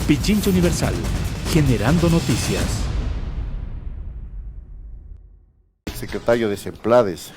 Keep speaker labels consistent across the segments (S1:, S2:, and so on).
S1: Pichincha Universal, generando noticias.
S2: Secretario de Semplades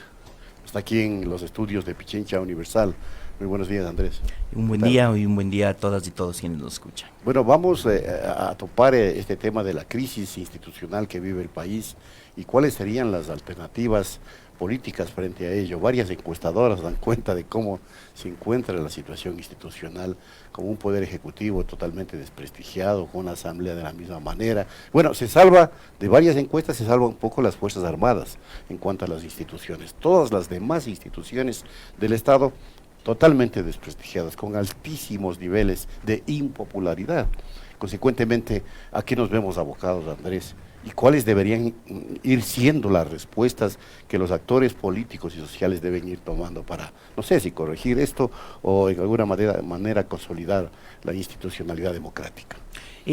S2: está aquí en los estudios de Pichincha Universal. Muy buenos días, Andrés.
S3: Un buen día y un buen día a todas y todos quienes nos escuchan.
S2: Bueno, vamos a topar este tema de la crisis institucional que vive el país y cuáles serían las alternativas políticas frente a ello. Varias encuestadoras dan cuenta de cómo se encuentra la situación institucional, con un poder ejecutivo totalmente desprestigiado, con una asamblea de la misma manera. Bueno, se salva, de varias encuestas se salva un poco las Fuerzas Armadas en cuanto a las instituciones. Todas las demás instituciones del Estado totalmente desprestigiadas, con altísimos niveles de impopularidad. Consecuentemente, ¿a qué nos vemos abocados, Andrés? ¿Y cuáles deberían ir siendo las respuestas que los actores políticos y sociales deben ir tomando para, no sé, si corregir esto o en alguna manera consolidar la institucionalidad democrática?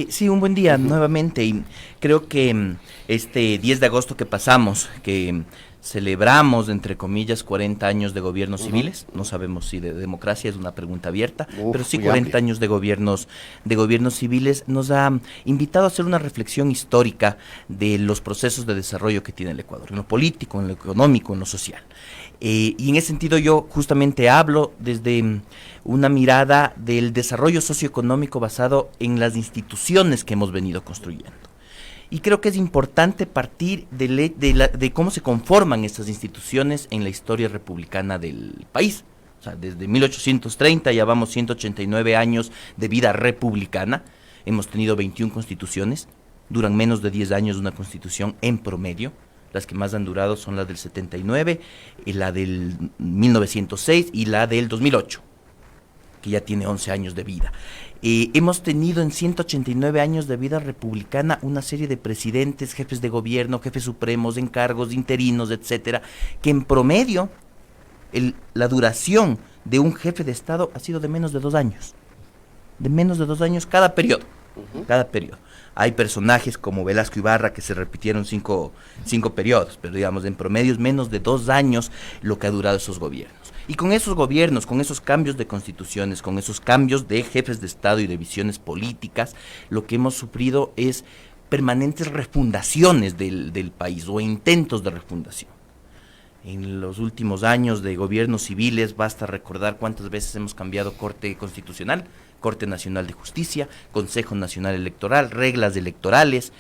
S3: Sí, un buen día nuevamente, y creo que este 10 de agosto que pasamos, que celebramos, entre comillas, 40 años de gobiernos civiles, no sabemos si de democracia, es una pregunta abierta, pero sí 40 años de gobiernos civiles, nos ha invitado a hacer una reflexión histórica de los procesos de desarrollo que tiene el Ecuador, en lo político, en lo económico, en lo social. Y en ese sentido yo justamente hablo desde una mirada del desarrollo socioeconómico basado en las instituciones que hemos venido construyendo. Y creo que es importante partir de cómo se conforman estas instituciones en la historia republicana del país. O sea, desde 1830 ya vamos 189 años de vida republicana. Hemos tenido 21 constituciones, duran menos de 10 años una constitución en promedio. Las que más han durado son las del 79, la del 1906 y la del 2008, que ya tiene 11 años de vida. Hemos tenido en 189 años de vida republicana una serie de presidentes, jefes de gobierno, jefes supremos, encargos, interinos, etcétera, que en promedio la duración de un jefe de Estado ha sido de menos de 2 años. De menos de 2 años cada periodo. Cada periodo. Hay personajes como Velasco Ibarra que se repitieron cinco periodos, pero digamos en promedio es menos de 2 años lo que ha durado esos gobiernos. Y con esos gobiernos, con esos cambios de constituciones, con esos cambios de jefes de Estado y de visiones políticas, lo que hemos sufrido es permanentes refundaciones del país o intentos de refundación. En los últimos años de gobiernos civiles basta recordar cuántas veces hemos cambiado Corte Constitucional, Corte Nacional de Justicia, Consejo Nacional Electoral, reglas electorales,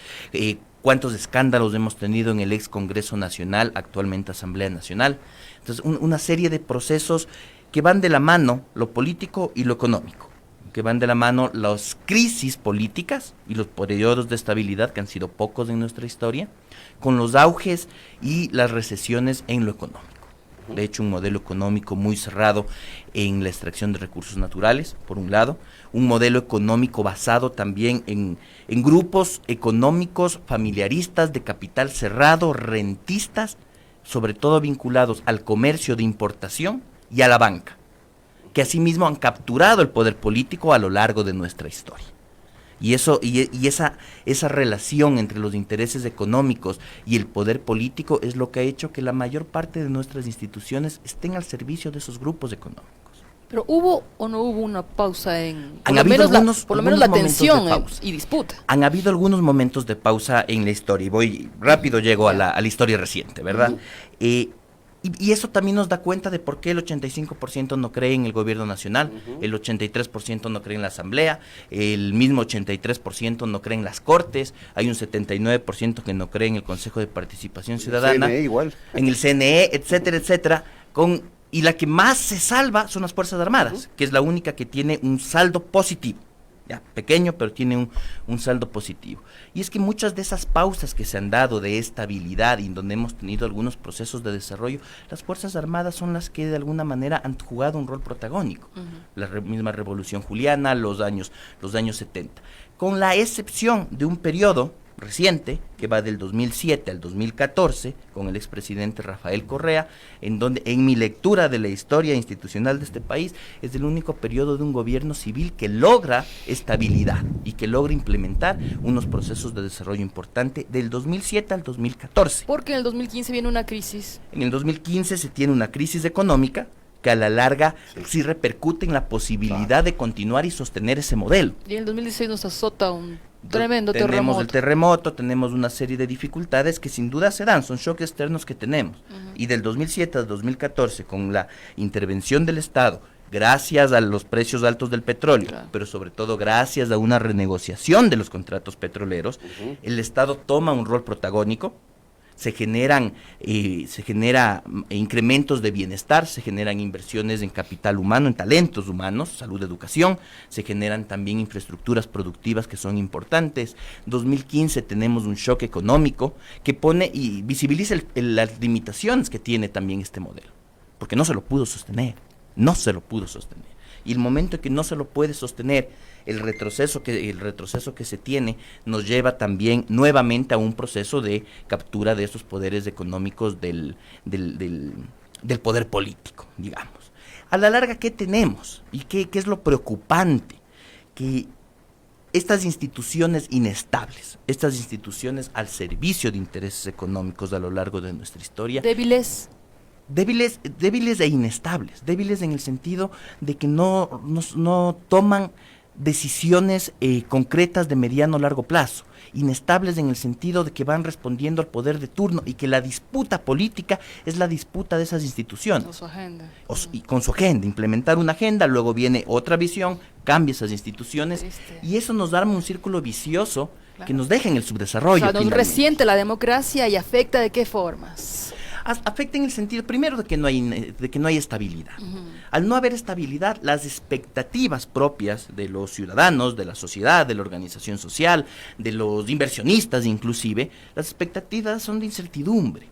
S3: cuántos escándalos hemos tenido en el ex Congreso Nacional, actualmente Asamblea Nacional. Entonces, una serie de procesos que van de la mano, lo político y lo económico, que van de la mano las crisis políticas y los periodos de estabilidad, que han sido pocos en nuestra historia, con los auges y las recesiones en lo económico. De hecho, un modelo económico muy cerrado en la extracción de recursos naturales, por un lado, un modelo económico basado también en grupos económicos familiaristas de capital cerrado, rentistas, sobre todo vinculados al comercio de importación y a la banca, que asimismo han capturado el poder político a lo largo de nuestra historia. Y esa relación entre los intereses económicos y el poder político es lo que ha hecho que la mayor parte de nuestras instituciones estén al servicio de esos grupos económicos.
S4: Pero ¿hubo o no hubo una pausa en,
S3: por lo menos la
S4: tensión y disputa?
S3: Han habido algunos momentos de pausa en la historia, y voy rápido, llego a la historia reciente, ¿verdad? Y eso también nos da cuenta de por qué el 85% no cree en el gobierno nacional, el 83% no cree en la asamblea, el mismo 83% no cree en las cortes, hay un 79% que no cree en el Consejo de Participación Ciudadana,
S2: CNE igual,
S3: en el CNE, etcétera, etcétera, y la que más se salva son las Fuerzas Armadas, que es la única que tiene un saldo positivo. Ya, pequeño, pero tiene un saldo positivo. Y es que muchas de esas pausas que se han dado de estabilidad y en donde hemos tenido algunos procesos de desarrollo, las Fuerzas Armadas son las que de alguna manera han jugado un rol protagónico. La misma Revolución Juliana, los años 70. Con la excepción de un periodo reciente, que va del 2007 al 2014, con el expresidente Rafael Correa, en donde en mi lectura de la historia institucional de este país, es el único periodo de un gobierno civil que logra estabilidad y que logra implementar unos procesos de desarrollo importante del 2007 al 2014.
S4: Porque en el 2015 viene una crisis.
S3: En el 2015 se tiene una crisis económica que a la larga sí repercute en la posibilidad de continuar y sostener ese modelo.
S4: Y en el 2016 nos azota un tremendo
S3: Tenemos
S4: terremoto.
S3: el terremoto, tenemos una serie de dificultades que sin duda se dan, son shocks externos que tenemos. Y del 2007 al 2014, con la intervención del Estado, gracias a los precios altos del petróleo,
S4: Claro.
S3: pero sobre todo gracias a una renegociación de los contratos petroleros, el Estado toma un rol protagónico, se genera incrementos de bienestar, se generan inversiones en capital humano, en talentos humanos, salud, educación, se generan también infraestructuras productivas que son importantes. 2015 tenemos un shock económico que pone y visibiliza las limitaciones que tiene también este modelo, porque no se lo pudo sostener. Y el momento en que no se lo puede sostener, el retroceso que se tiene nos lleva también nuevamente a un proceso de captura de esos poderes económicos del poder político, digamos. A la larga, ¿qué tenemos? ¿Y qué es lo preocupante? Que estas instituciones inestables, estas instituciones al servicio de intereses económicos a lo largo de nuestra historia,
S4: Débiles.
S3: débiles e inestables, débiles en el sentido de que no toman decisiones concretas de mediano o largo plazo, inestables en el sentido de que van respondiendo al poder de turno y que la disputa política es la disputa de esas instituciones.
S4: Con su agenda.
S3: Y con su agenda, implementar una agenda, luego viene otra visión, cambia esas instituciones
S4: Triste.
S3: y eso nos arma un círculo vicioso
S4: Claro.
S3: que nos deja en el
S4: O
S3: subdesarrollo.
S4: sea, nos
S3: finalmente.
S4: resiente la democracia y afecta de qué formas.
S3: Afecta en el sentido, primero, de que no hay estabilidad. Al no haber estabilidad, las expectativas propias de los ciudadanos, de la sociedad, de la organización social, de los inversionistas inclusive, las expectativas son de incertidumbre.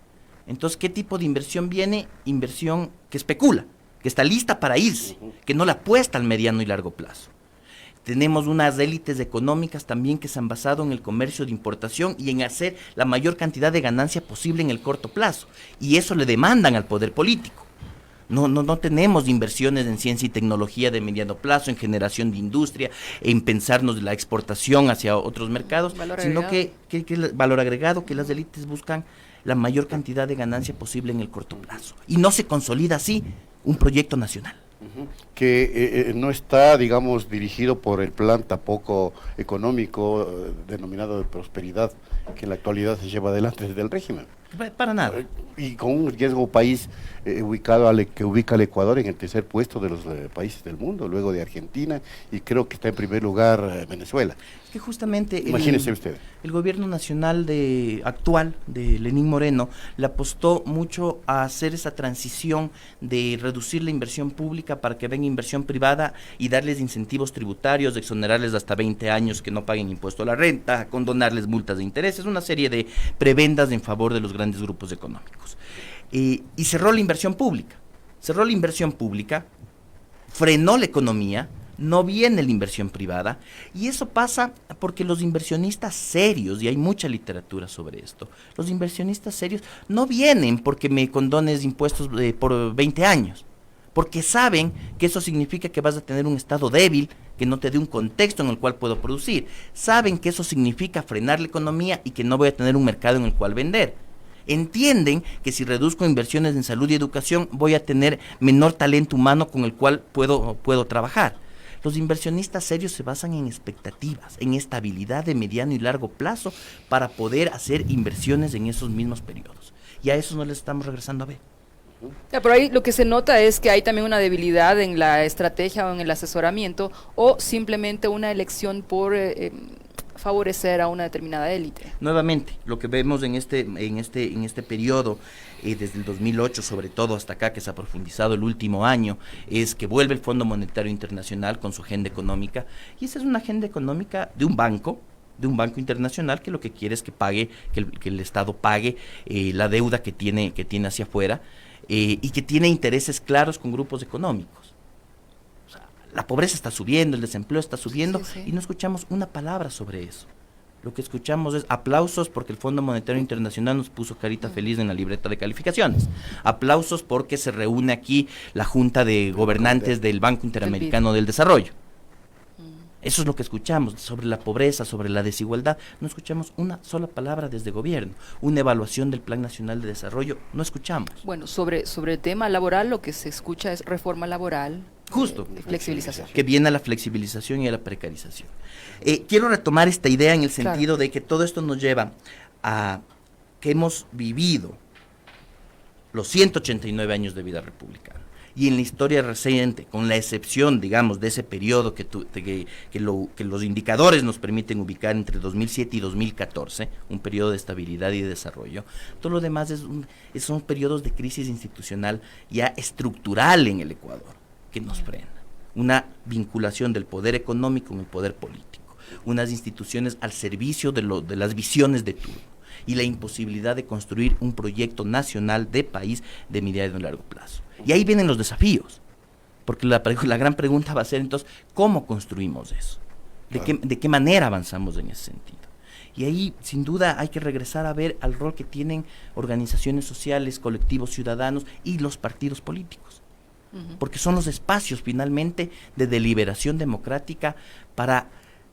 S3: Entonces, ¿qué tipo de inversión viene? Inversión que especula, que está lista para irse, que no la apuesta al mediano y largo plazo. Tenemos unas élites económicas también que se han basado en el comercio de importación y en hacer la mayor cantidad de ganancia posible en el corto plazo. Y eso le demandan al poder político. No tenemos inversiones en ciencia y tecnología de mediano plazo, en generación de industria, en pensarnos la exportación hacia otros mercados,
S4: Valor
S3: sino
S4: agregado.
S3: que el valor agregado, que las élites buscan la mayor cantidad de ganancia posible en el corto plazo. Y no se consolida así un proyecto nacional.
S2: Que no está, digamos, dirigido por el plan tampoco económico denominado de prosperidad que en la actualidad se lleva adelante desde el régimen.
S3: Para nada.
S2: Y con un riesgo país que ubica al Ecuador en el tercer puesto de los países del mundo, luego de Argentina, y creo que está en primer lugar Venezuela.
S3: Es que justamente
S2: Imagínese usted.
S3: el gobierno nacional actual de Lenín Moreno le apostó mucho a hacer esa transición de reducir la inversión pública para que venga inversión privada y darles incentivos tributarios, de exonerarles hasta 20 años que no paguen impuesto a la renta, condonarles multas de intereses, una serie de prebendas en favor de los grandes grupos económicos. Y cerró la inversión pública. Frenó la economía, no viene la inversión privada, y eso pasa porque los inversionistas serios, y hay mucha literatura sobre esto, los inversionistas serios no vienen porque me condones impuestos por 20 años, porque saben que eso significa que vas a tener un estado débil, que no te dé un contexto en el cual puedo producir, saben que eso significa frenar la economía y que no voy a tener un mercado en el cual vender. Entienden que si reduzco inversiones en salud y educación voy a tener menor talento humano con el cual puedo trabajar. Los inversionistas serios se basan en expectativas, en estabilidad de mediano y largo plazo para poder hacer inversiones en esos mismos periodos. Y a eso no les estamos regresando a ver.
S4: Ya, por ahí lo que se nota es que hay también una debilidad en la estrategia o en el asesoramiento o simplemente una elección por favorecer a una determinada élite.
S3: Nuevamente, lo que vemos en este periodo, desde el 2008 sobre todo hasta acá, que se ha profundizado el último año, es que vuelve el Fondo Monetario Internacional con su agenda económica, y esa es una agenda económica de un banco internacional que lo que quiere es que el Estado pague la deuda que tiene hacia afuera, y que tiene intereses claros con grupos económicos. La pobreza está subiendo, el desempleo está subiendo,
S4: Sí.
S3: y no escuchamos una palabra sobre eso. Lo que escuchamos es aplausos porque el Fondo Monetario Internacional nos puso carita feliz en la libreta de calificaciones. Aplausos porque se reúne aquí la Junta de Gobernantes del Banco Interamericano del Desarrollo. Eso es lo que escuchamos sobre la pobreza, sobre la desigualdad. No escuchamos una sola palabra desde gobierno. Una evaluación del Plan Nacional de Desarrollo, no escuchamos.
S4: Bueno, sobre el tema laboral, lo que se escucha es reforma laboral.
S3: Justo.
S4: Flexibilización.
S3: Que viene a la flexibilización y a la precarización. Quiero retomar esta idea en el sentido de que todo esto nos lleva a que hemos vivido los 189 años de vida republicana. Y en la historia reciente, con la excepción, digamos, de ese periodo que los indicadores nos permiten ubicar entre 2007 y 2014, un periodo de estabilidad y de desarrollo, todo lo demás son periodos de crisis institucional ya estructural en el Ecuador, que nos frena. Una vinculación del poder económico con el poder político, unas instituciones al servicio de las visiones de turno, y la imposibilidad de construir un proyecto nacional de país de mediano y largo plazo. Y ahí vienen los desafíos, porque la gran pregunta va a ser entonces, ¿cómo construimos eso? ¿De qué manera avanzamos en ese sentido? Y ahí, sin duda, hay que regresar a ver al rol que tienen organizaciones sociales, colectivos ciudadanos y los partidos políticos, porque son los espacios, finalmente, de deliberación democrática para,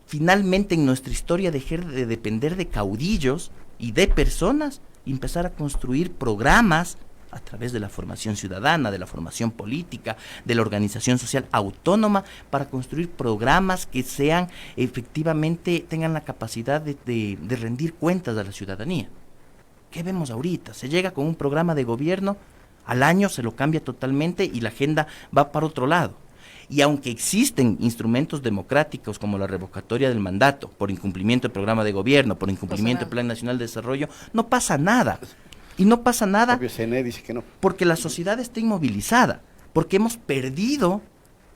S3: finalmente, en nuestra historia, dejar de depender de caudillos y de personas, y empezar a construir programas a través de la formación ciudadana, de la formación política, de la organización social autónoma, para construir programas que sean, efectivamente, tengan la capacidad de rendir cuentas a la ciudadanía. ¿Qué vemos ahorita? Se llega con un programa de gobierno, al año se lo cambia totalmente y la agenda va para otro lado. Y aunque existen instrumentos democráticos como la revocatoria del mandato por incumplimiento del programa de gobierno, por incumplimiento del Plan Nacional de Desarrollo, no pasa nada. Y no pasa nada
S2: dice que no,
S3: porque la sociedad está inmovilizada, porque hemos perdido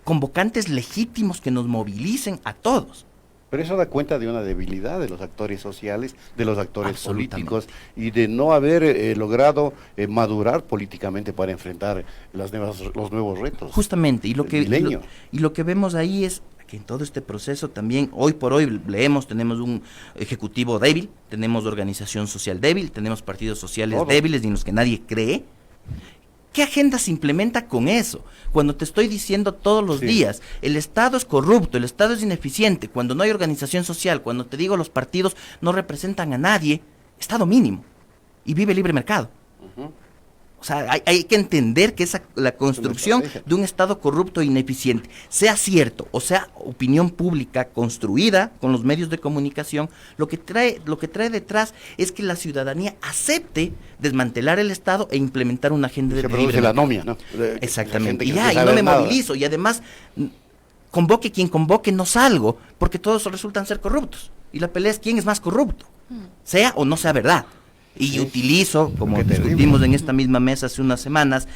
S3: convocantes legítimos que nos movilicen a todos.
S2: Pero eso da cuenta de una debilidad de los actores sociales, de los actores políticos, y de no haber logrado madurar políticamente para enfrentar los nuevos retos.
S3: Justamente, y lo que vemos ahí es que en todo este proceso también, hoy por hoy tenemos un ejecutivo débil, tenemos organización social débil, tenemos partidos sociales débiles en los que nadie cree. ¿Qué agenda se implementa con eso? Cuando te estoy diciendo todos los días, el Estado es corrupto, el Estado es ineficiente, cuando no hay organización social, cuando te digo los partidos no representan a nadie, Estado mínimo, y vive libre mercado. O sea, hay que entender que la construcción de un Estado corrupto e ineficiente, sea cierto o sea opinión pública construida con los medios de comunicación, lo que trae detrás es que la ciudadanía acepte desmantelar el Estado e implementar una agenda de libre mercado.
S2: La anomia, ¿no?
S3: Exactamente. Y no me movilizo. Y además, convoque quien convoque, no salgo, porque todos resultan ser corruptos. Y la pelea es quién es más corrupto, sea o no sea verdad. Y utilizo, como discutimos en esta misma mesa hace unas semanas,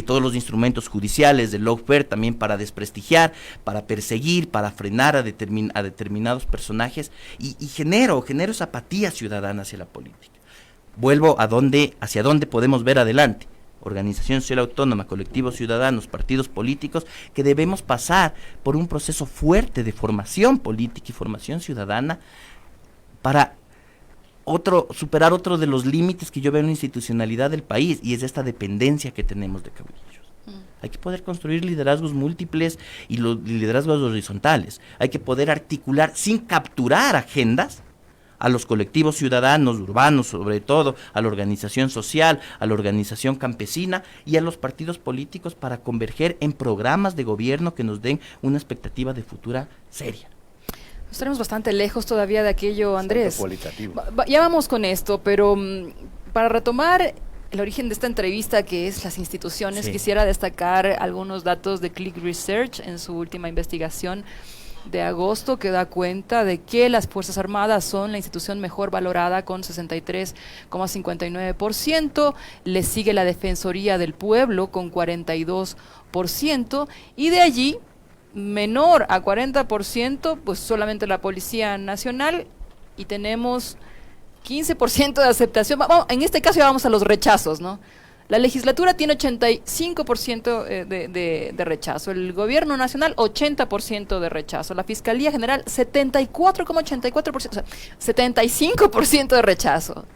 S3: todos los instrumentos judiciales del lawfare también para desprestigiar, para perseguir, para frenar a determinados personajes y genero esa apatía ciudadana hacia la política. Vuelvo hacia dónde podemos ver adelante. Organización social autónoma, colectivos ciudadanos, partidos políticos, que debemos pasar por un proceso fuerte de formación política y formación ciudadana para superar otro de los límites que yo veo en la institucionalidad del país, y es esta dependencia que tenemos de caudillos. Hay que poder construir liderazgos múltiples y los liderazgos horizontales. Hay que poder articular sin capturar agendas a los colectivos ciudadanos, urbanos sobre todo, a la organización social, a la organización campesina y a los partidos políticos para converger en programas de gobierno que nos den una expectativa de futura seria.
S4: Estaremos bastante lejos todavía de aquello, Andrés.
S2: Ya
S4: vamos con esto, pero para retomar el origen de esta entrevista, que es las instituciones, quisiera destacar algunos datos de Click Research en su última investigación de agosto, que da cuenta de que las Fuerzas Armadas son la institución mejor valorada con 63,59%, le sigue la Defensoría del Pueblo con 42%, y de allí menor a 40%, pues solamente la Policía Nacional, y tenemos 15% de aceptación. En este caso ya vamos a los rechazos, ¿no? La legislatura tiene 85% de rechazo, el gobierno nacional 80% de rechazo, la Fiscalía General 74,84%, o sea, 75% de rechazo.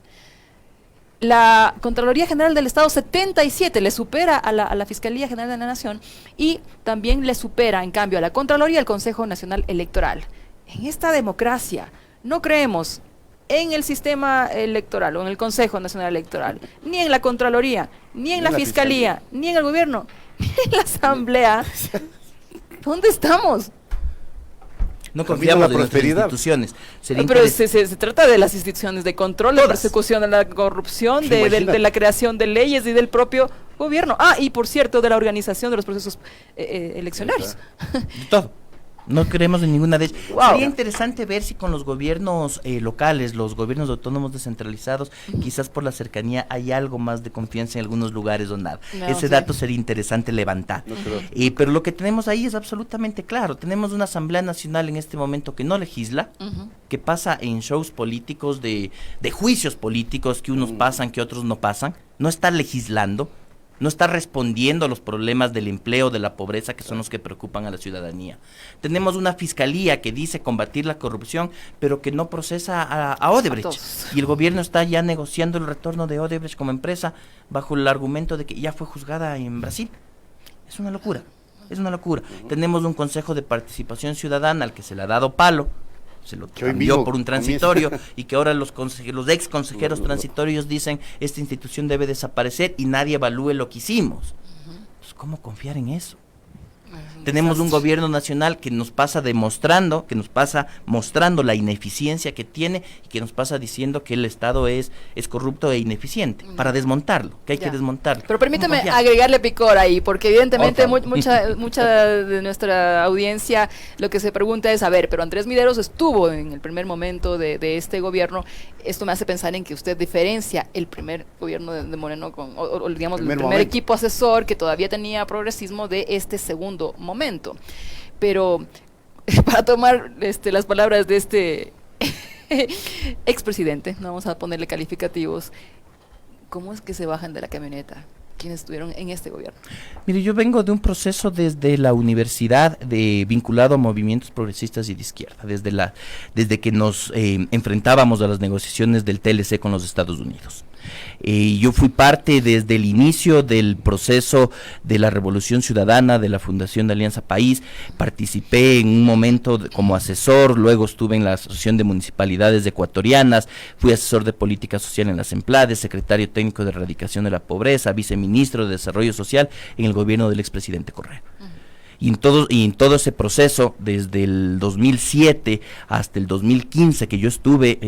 S4: La Contraloría General del Estado 77, le supera a la Fiscalía General de la Nación, y también le supera en cambio a la Contraloría el Consejo Nacional Electoral. en esta democracia no creemos en el sistema electoral o en el Consejo Nacional Electoral, ni en la Contraloría, ni en la Fiscalía, ni en el gobierno, ni en la Asamblea, ¿dónde estamos?
S3: No confiamos en nuestras
S2: prosperidad.
S3: instituciones.
S4: Pero se trata de las instituciones de control, de persecución de la corrupción,
S2: Sí,
S4: de la creación de leyes y del propio gobierno. Y por cierto, de la organización de los procesos eleccionarios.
S3: Todo. No creemos en ninguna de ellas.
S4: Wow.
S3: Sería interesante ver si con los gobiernos locales, los gobiernos autónomos descentralizados, quizás por la cercanía hay algo más de confianza en algunos lugares o nada.
S4: No,
S3: Ese
S4: sí.
S3: dato sería interesante levantar.
S2: No creo.
S3: Pero lo que tenemos ahí es absolutamente claro. Tenemos una Asamblea Nacional en este momento que no legisla, que pasa en shows políticos, de juicios políticos, que unos pasan, que otros no pasan. No está legislando. No está respondiendo a los problemas del empleo, de la pobreza, que son los que preocupan a la ciudadanía. Tenemos una fiscalía que dice combatir la corrupción, pero que no procesa a Odebrecht. Y el gobierno está ya negociando el retorno de Odebrecht como empresa bajo el argumento de que ya fue juzgada en Brasil. Es una locura, es una locura. Tenemos un Consejo de Participación Ciudadana al que se le ha dado palo, se lo
S2: Que hoy
S3: cambió
S2: mismo
S3: por un transitorio y que ahora los ex consejeros transitorios dicen esta institución debe desaparecer y nadie evalúe lo que hicimos. Pues, ¿cómo confiar en eso? Tenemos un gobierno nacional que nos pasa mostrando la ineficiencia que tiene y que nos pasa diciendo que el Estado es corrupto e ineficiente, para desmontarlo, que hay que desmontarlo.
S4: Pero permíteme
S3: ¿Cómo confiar?
S4: agregarle picor ahí, porque evidentemente
S3: Otra.
S4: mucha de nuestra audiencia lo que se pregunta es, a ver, pero Andrés Mideros estuvo en el primer momento de este gobierno. Esto me hace pensar en que usted diferencia el primer gobierno de Moreno o digamos el primer equipo asesor que todavía tenía progresismo de este segundo momento. Pero para tomar las palabras de este expresidente, no vamos a ponerle calificativos, ¿cómo es que se bajan de la camioneta quienes estuvieron en este gobierno?
S3: Mire, yo vengo de un proceso desde la universidad vinculado a movimientos progresistas y de izquierda, desde que nos enfrentábamos a las negociaciones del TLC con los Estados Unidos. Yo fui parte desde el inicio del proceso de la Revolución Ciudadana, de la Fundación de Alianza País. Participé en un momento como asesor, luego estuve en la Asociación de Municipalidades Ecuatorianas, fui asesor de política social en las EMPLADES, secretario técnico de erradicación de la pobreza, viceministro de Desarrollo Social en el gobierno del expresidente Correa. Y en todo ese proceso, desde el 2007 hasta el 2015, que yo estuve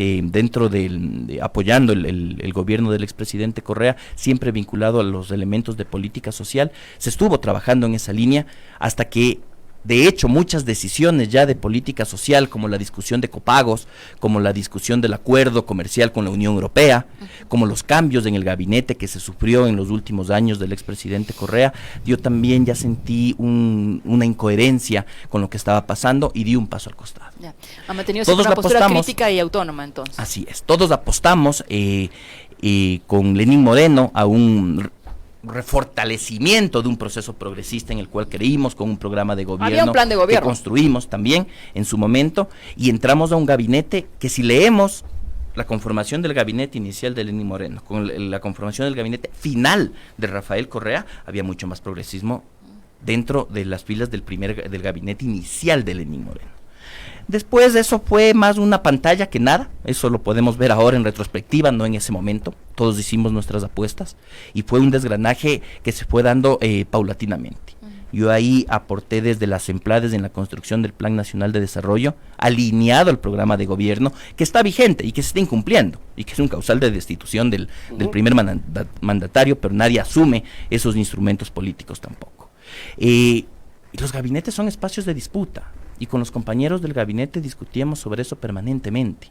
S3: apoyando el gobierno del expresidente Correa, siempre vinculado a los elementos de política social, se estuvo trabajando en esa línea hasta que, de hecho, muchas decisiones ya de política social, como la discusión de copagos, como la discusión del acuerdo comercial con la Unión Europea, como los cambios en el gabinete que se sufrió en los últimos años del expresidente Correa, yo también ya sentí una incoherencia con lo que estaba pasando y di un paso al costado.
S4: Ya. Ha mantenido
S3: Todos
S4: una postura
S3: apostamos,
S4: crítica y autónoma, entonces.
S3: Así es, todos apostamos con Lenín Moreno a un refortalecimiento de un proceso progresista en el cual creímos, con un programa de gobierno,
S4: había un plan de gobierno
S3: que construimos también en su momento, y entramos a un gabinete que, si leemos la conformación del gabinete inicial de Lenín Moreno con la conformación del gabinete final de Rafael Correa, había mucho más progresismo dentro de las filas del gabinete inicial de Lenín Moreno. Después eso fue más una pantalla que nada, eso lo podemos ver ahora en retrospectiva, no en ese momento. Todos hicimos nuestras apuestas y fue un desgranaje que se fue dando paulatinamente. Yo ahí aporté desde las EMPLADES en la construcción del Plan Nacional de Desarrollo, alineado al programa de gobierno, que está vigente y que se está incumpliendo, y que es un causal de destitución del primer mandatario, pero nadie asume esos instrumentos políticos tampoco. Y los gabinetes son espacios de disputa, y con los compañeros del gabinete discutíamos sobre eso permanentemente.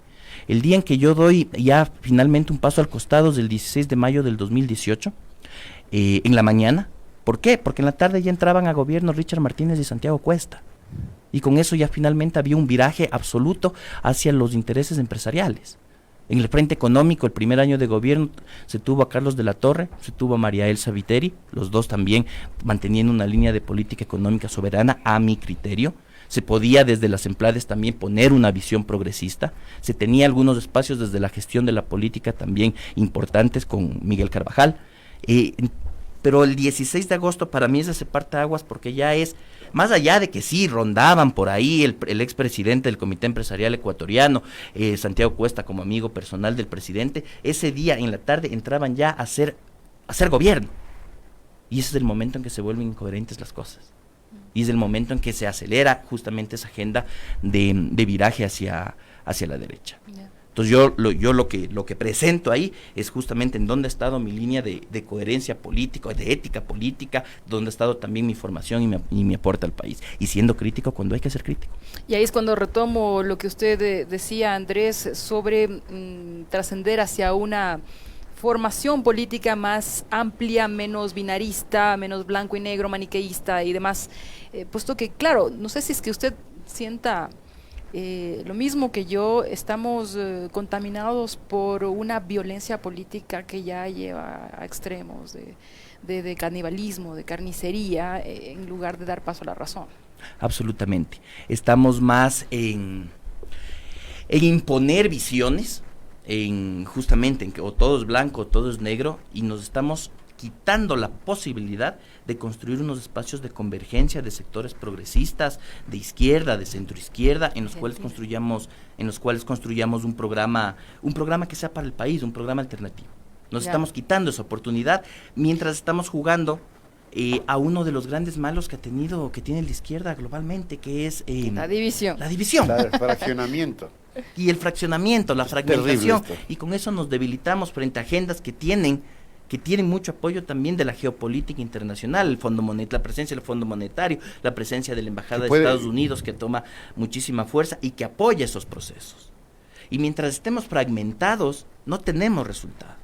S3: El día en que yo doy ya finalmente un paso al costado es el 16 de mayo del 2018, en la mañana. ¿Por qué? Porque en la tarde ya entraban a gobierno Richard Martínez y Santiago Cuesta. Y con eso ya finalmente había un viraje absoluto hacia los intereses empresariales. En el frente económico, el primer año de gobierno, se tuvo a Carlos de la Torre, se tuvo a María Elsa Viteri, los dos también manteniendo una línea de política económica soberana a mi criterio. Se podía desde las EMPLADES también poner una visión progresista, se tenía algunos espacios desde la gestión de la política también importantes con Miguel Carvajal. pero el 16 de agosto para mí es ese parteaguas porque ya es, más allá de que sí rondaban por ahí el expresidente del Comité Empresarial Ecuatoriano, Santiago Cuesta, como amigo personal del presidente, ese día en la tarde entraban ya a hacer gobierno. Y ese es el momento en que se vuelven incoherentes las cosas. Y es el momento en que se acelera justamente esa agenda de viraje hacia la derecha. Yeah. Entonces yo lo que presento ahí es justamente en dónde ha estado mi línea de coherencia política, de ética política, dónde ha estado también mi formación y mi aporte al país. Y siendo crítico cuando hay que ser crítico.
S4: Y ahí es cuando retomo lo que usted decía, Andrés, sobre trascender hacia una formación política más amplia, menos binarista, menos blanco y negro, maniqueísta y demás, puesto que, claro, no sé si es que usted sienta lo mismo que yo, estamos contaminados por una violencia política que ya lleva a extremos de canibalismo, de carnicería, en lugar de dar paso a la razón.
S3: Absolutamente. Estamos más en imponer visiones, justamente en que o todo es blanco o todo es negro, y nos estamos quitando la posibilidad de construir unos espacios de convergencia de sectores progresistas, de izquierda, de centroizquierda, en los cuales construyamos un programa que sea para el país, un programa alternativo. Nos estamos quitando esa oportunidad mientras estamos jugando a uno de los grandes malos que tiene la izquierda globalmente, que es
S4: la división.
S3: La división.
S2: El fraccionamiento.
S3: Y el fraccionamiento, la fragmentación, y con eso nos debilitamos frente a agendas que tienen mucho apoyo también de la geopolítica internacional, la presencia del Fondo Monetario, la presencia de la Embajada de Estados Unidos, que toma muchísima fuerza y que apoya esos procesos. Y mientras estemos fragmentados, no tenemos resultados.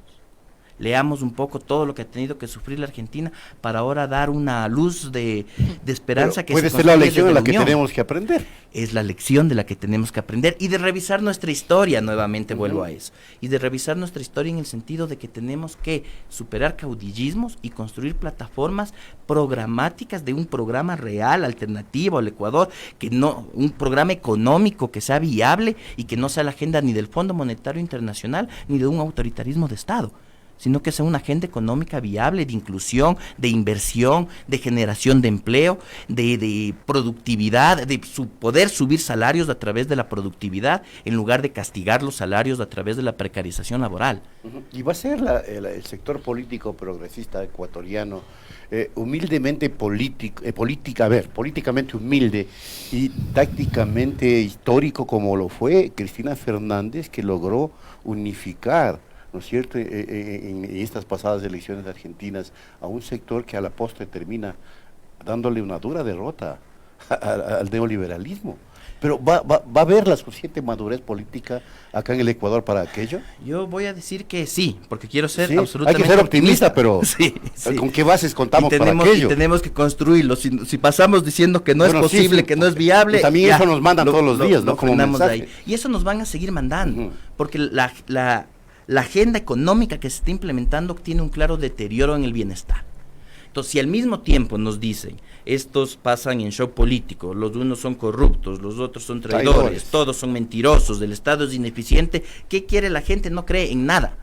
S3: Leamos un poco todo lo que ha tenido que sufrir la Argentina para ahora dar una luz de esperanza.
S2: Pero que puede ser la lección de la que tenemos que aprender.
S3: Es la lección de la que tenemos que aprender y de revisar nuestra historia, nuevamente vuelvo a eso, y de revisar nuestra historia en el sentido de que tenemos que superar caudillismos y construir plataformas programáticas de un programa real, alternativo al Ecuador, un programa económico que sea viable y que no sea la agenda ni del Fondo Monetario Internacional ni de un autoritarismo de Estado, sino que sea una agenda económica viable, de inclusión, de inversión, de generación de empleo, de productividad, de poder subir salarios a través de la productividad, en lugar de castigar los salarios a través de la precarización laboral.
S2: Y va a ser el sector político progresista ecuatoriano humildemente políticamente humilde y tácticamente histórico, como lo fue Cristina Fernández, que logró unificar, ¿no es cierto?, en estas pasadas elecciones argentinas, a un sector que a la postre termina dándole una dura derrota al neoliberalismo. Pero ¿va a haber la suficiente madurez política acá en el Ecuador para aquello?
S3: Yo voy a decir que sí, porque quiero ser
S2: Hay
S3: absolutamente
S2: que ser optimista, pero
S3: sí.
S2: ¿con qué bases contamos para aquello?
S3: Y tenemos que construirlo. Si pasamos diciendo que no es posible, que no es viable...
S2: Y también eso nos mandan todos los días, ¿no? Como mensaje.
S3: Ahí. Y eso nos van a seguir mandando, porque la agenda económica que se está implementando tiene un claro deterioro en el bienestar. Entonces, si al mismo tiempo nos dicen, estos pasan en show político, los unos son corruptos, los otros son traidores, todos son mentirosos, el Estado es ineficiente, ¿qué quiere la gente? No cree en nada.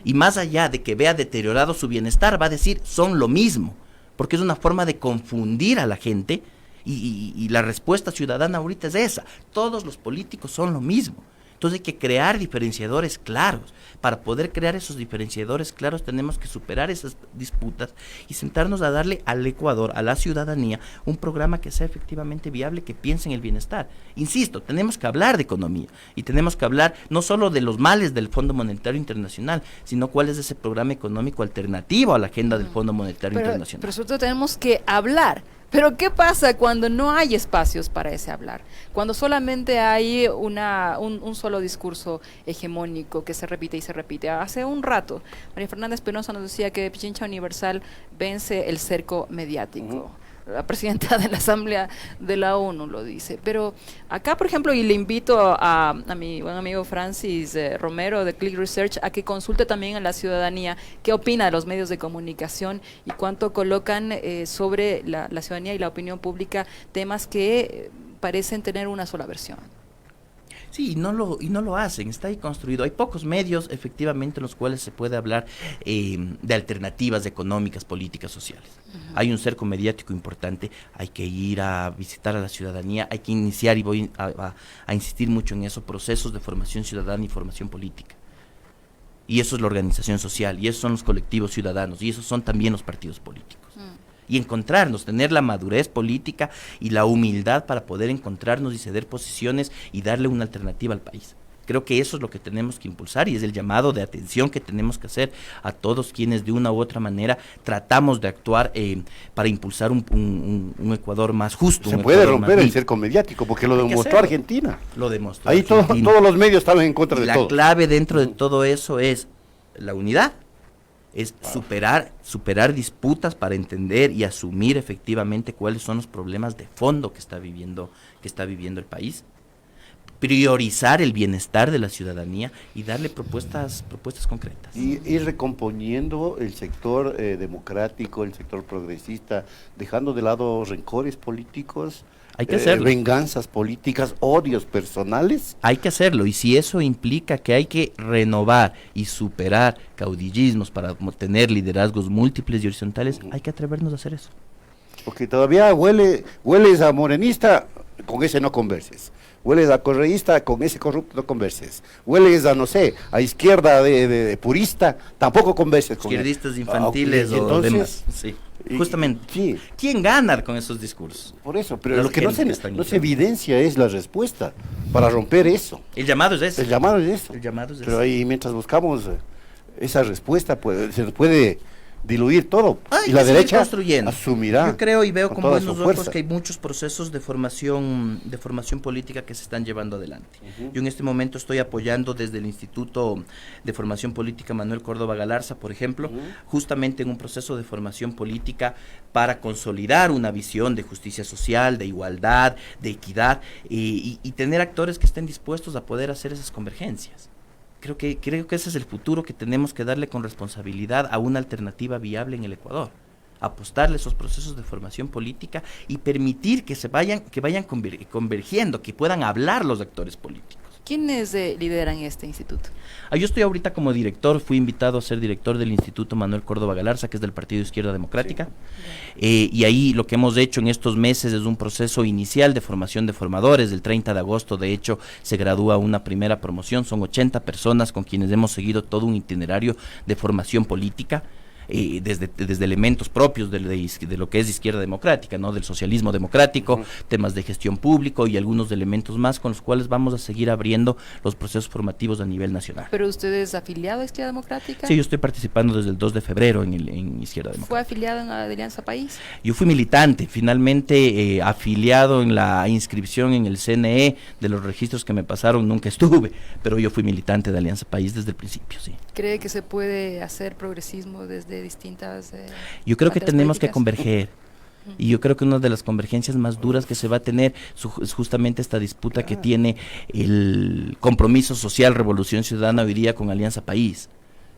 S3: Y más allá de que vea deteriorado su bienestar, va a decir, son lo mismo, porque es una forma de confundir a la gente, y la respuesta ciudadana ahorita es esa, todos los políticos son lo mismo. Entonces hay que crear diferenciadores claros. Para poder crear esos diferenciadores claros tenemos que superar esas disputas y sentarnos a darle al Ecuador, a la ciudadanía, un programa que sea efectivamente viable, que piense en el bienestar. Insisto, tenemos que hablar de economía y tenemos que hablar no solo de los males del Fondo Monetario Internacional, sino cuál es ese programa económico alternativo a la agenda del Fondo Monetario Internacional.
S4: Pero sobre todo tenemos que hablar. Pero ¿qué pasa cuando no hay espacios para ese hablar? Cuando solamente hay un solo discurso hegemónico que se repite y se repite. Hace un rato, María Fernández Penosa nos decía que Pichincha Universal vence el cerco mediático. La presidenta de la Asamblea de la ONU lo dice. Pero acá, por ejemplo, y le invito a mi buen amigo Francis Romero de Click Research a que consulte también a la ciudadanía qué opina de los medios de comunicación y cuánto colocan sobre la ciudadanía y la opinión pública temas que parecen tener una sola versión.
S3: Sí, y no lo hacen, está ahí construido. Hay pocos medios, efectivamente, en los cuales se puede hablar de alternativas económicas, políticas, sociales. Hay un cerco mediático importante, hay que ir a visitar a la ciudadanía, hay que iniciar, y voy a insistir mucho en eso, procesos de formación ciudadana y formación política. Y eso es la organización social, y esos son los colectivos ciudadanos, y esos son también los partidos políticos. Y encontrarnos, tener la madurez política y la humildad para poder encontrarnos y ceder posiciones y darle una alternativa al país. Creo que eso es lo que tenemos que impulsar y es el llamado de atención que tenemos que hacer a todos quienes de una u otra manera tratamos de actuar para impulsar un Ecuador más justo.
S2: Se puede romper el cerco mediático porque lo demostró Argentina.
S3: Lo demostró
S2: ahí
S3: Argentina.
S2: todos los medios estaban en contra de todo.
S3: La clave dentro de todo eso es la unidad. Es superar disputas para entender y asumir efectivamente cuáles son los problemas de fondo que está viviendo el país, priorizar el bienestar de la ciudadanía y darle propuestas concretas.
S2: Y ir recomponiendo el sector democrático, el sector progresista, dejando de lado rencores políticos,
S3: hay que hacerlo.
S2: Venganzas políticas, odios personales.
S3: Hay que hacerlo, y si eso implica que hay que renovar y superar caudillismos para tener liderazgos múltiples y horizontales, hay que atrevernos a hacer eso.
S2: Porque todavía hueles a morenista, con ese no converses. Hueles a correísta, con ese corrupto no converses. Hueles a, no sé, a izquierda de purista, tampoco converses con
S3: izquierdistas infantiles o
S2: entonces,
S3: demás. Sí. Justamente.
S2: Sí.
S3: ¿Quién gana con esos discursos?
S2: Por eso, pero lo que no se evidencia es la respuesta para romper eso.
S3: El llamado es ese.
S2: El llamado es eso.
S3: El llamado es
S2: pero
S3: ese.
S2: ahí mientras buscamos esa respuesta, pues, se puede diluir todo.
S3: Hay
S2: y la derecha
S3: construyendo.
S2: Asumirá.
S3: Yo creo y veo con buenos ojos
S2: fuerza.
S3: que hay muchos procesos de formación política que se están llevando adelante. Yo en este momento estoy apoyando desde el Instituto de Formación Política Manuel Córdoba Galarza, por ejemplo, justamente en un proceso de formación política para consolidar una visión de justicia social, de igualdad, de equidad y tener actores que estén dispuestos a poder hacer esas convergencias. Creo que ese es el futuro que tenemos que darle con responsabilidad a una alternativa viable en el Ecuador. Apostarle esos procesos de formación política y permitir que vayan convergiendo, que puedan hablar los actores políticos.
S4: ¿Quiénes lideran este instituto?
S3: Yo estoy ahorita como director, fui invitado a ser director del Instituto Manuel Córdoba Galarza, que es del Partido Izquierda Democrática, y ahí lo que hemos hecho en estos meses es un proceso inicial de formación de formadores. El 30 de agosto, de hecho, se gradúa una primera promoción, son 80 personas con quienes hemos seguido todo un itinerario de formación política, desde elementos propios de lo que es izquierda democrática, ¿no? Del socialismo democrático, temas de gestión público y algunos elementos más con los cuales vamos a seguir abriendo los procesos formativos a nivel nacional.
S4: ¿Pero usted es afiliado a Izquierda Democrática?
S3: Sí, yo estoy participando desde el 2 de febrero en Izquierda Democrática.
S4: ¿Fue afiliado en la Alianza País?
S3: Yo fui militante, finalmente afiliado en la inscripción en el CNE de los registros que me pasaron, nunca estuve, pero yo fui militante de Alianza País desde el principio, sí.
S4: ¿Cree que se puede hacer progresismo desde distintas
S3: yo creo que tenemos que
S4: políticas?
S3: converger y yo creo que una de las convergencias más duras que se va a tener es justamente esta disputa que tiene el Compromiso Social Revolución Ciudadana hoy día con Alianza País.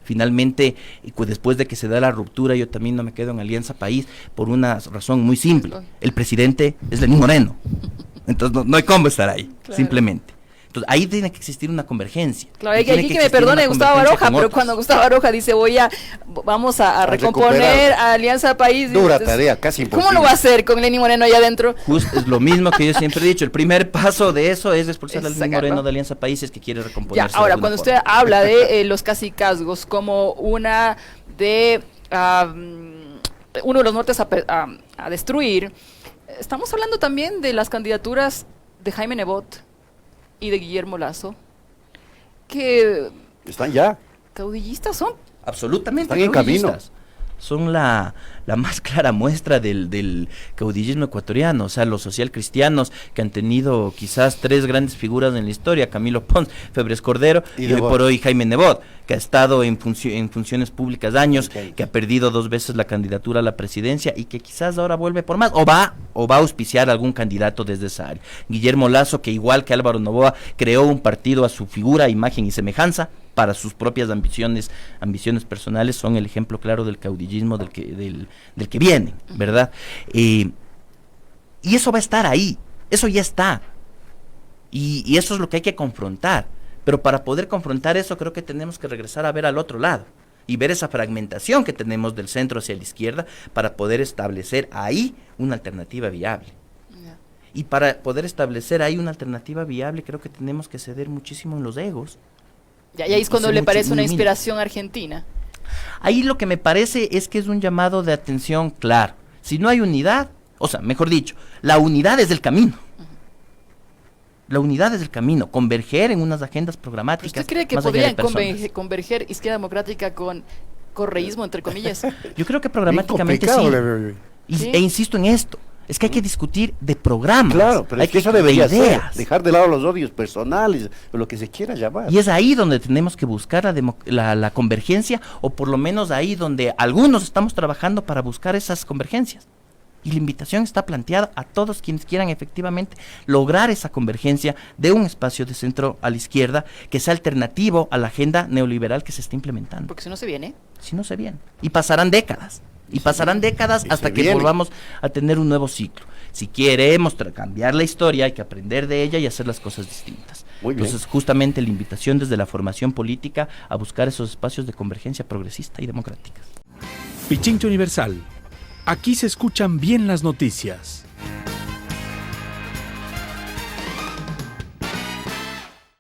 S3: Finalmente, después de que se da la ruptura, yo también no me quedo en Alianza País por una razón muy simple. El presidente es Lenín Moreno, entonces no hay cómo estar ahí, simplemente. Entonces, ahí tiene que existir una convergencia.
S4: Claro, aquí que me perdone Gustavo Baroja, pero cuando Gustavo Baroja dice vamos a recomponer a Alianza País.
S2: Dura tarea, casi imposible.
S4: ¿Cómo lo va a hacer con Lenín Moreno allá adentro?
S3: Justo, es lo mismo que yo siempre he dicho, el primer paso de eso es expulsar a Lenín Moreno de Alianza País, es que quiere recomponerse.
S4: Ya, ahora, cuando usted habla de los cacicazgos como uno de los nortes a destruir, estamos hablando también de las candidaturas de Jaime Nebot y de Guillermo Lasso, que
S2: están ya
S4: caudillistas son.
S3: Absolutamente.
S2: Están en camino.
S3: Son la más clara muestra del caudillismo ecuatoriano, o sea, los socialcristianos que han tenido quizás tres grandes figuras en la historia, Camilo Pons, Febres Cordero y hoy por hoy Jaime Nebot, que ha estado en funciones públicas años, que ha perdido 2 veces la candidatura a la presidencia y que quizás ahora vuelve por más, o va a auspiciar algún candidato desde esa área. Guillermo Lasso, que igual que Álvaro Noboa, creó un partido a su figura, imagen y semejanza, para sus propias ambiciones personales, son el ejemplo claro del caudillismo del que viene, ¿verdad? Y eso va a estar ahí, eso ya está. Y eso es lo que hay que confrontar. Pero para poder confrontar eso creo que tenemos que regresar a ver al otro lado y ver esa fragmentación que tenemos del centro hacia la izquierda para poder establecer ahí una alternativa viable.
S4: Ya.
S3: Y para poder establecer ahí una alternativa viable creo que tenemos que ceder muchísimo en los egos.
S4: Ya, y ahí es cuando
S3: ser
S4: le
S3: mucho-
S4: parece una
S3: muy
S4: inspiración argentina.
S3: Ahí lo que me parece es que es un llamado de atención claro. Si no hay unidad, o sea, mejor dicho, la unidad es el camino. La unidad es el camino, converger en unas agendas programáticas.
S4: ¿Usted cree que
S3: más allá de
S4: podrían
S3: personas.
S4: converger izquierda democrática con correísmo, entre comillas?
S3: Yo creo que
S2: Bien
S3: programáticamente
S2: complicado
S3: sí.
S2: le veo yo.
S4: Sí.
S3: E insisto en esto, es que hay que discutir de programas.
S2: Claro, pero
S3: hay
S2: es que eso
S3: de
S2: debería ser,
S3: ideas.
S2: dejar de lado los odios personales, o lo que se quiera llamar.
S3: Y es ahí donde tenemos que buscar la convergencia, o por lo menos ahí donde algunos estamos trabajando para buscar esas convergencias. Y la invitación está planteada a todos quienes quieran efectivamente lograr esa convergencia de un espacio de centro a la izquierda que sea alternativo a la agenda neoliberal que se está implementando.
S4: Porque si no se viene.
S3: Si no se viene. Y pasarán décadas. Y pasarán décadas
S2: Y
S3: hasta
S2: se
S3: que
S2: viene.
S3: volvamos a tener un nuevo ciclo. Si queremos cambiar la historia, hay que aprender de ella y hacer las cosas distintas.
S2: Muy bien.
S3: Entonces, justamente la invitación desde la formación política a buscar esos espacios de convergencia progresista y democrática.
S1: Pichincha Universal. Aquí se escuchan bien las noticias.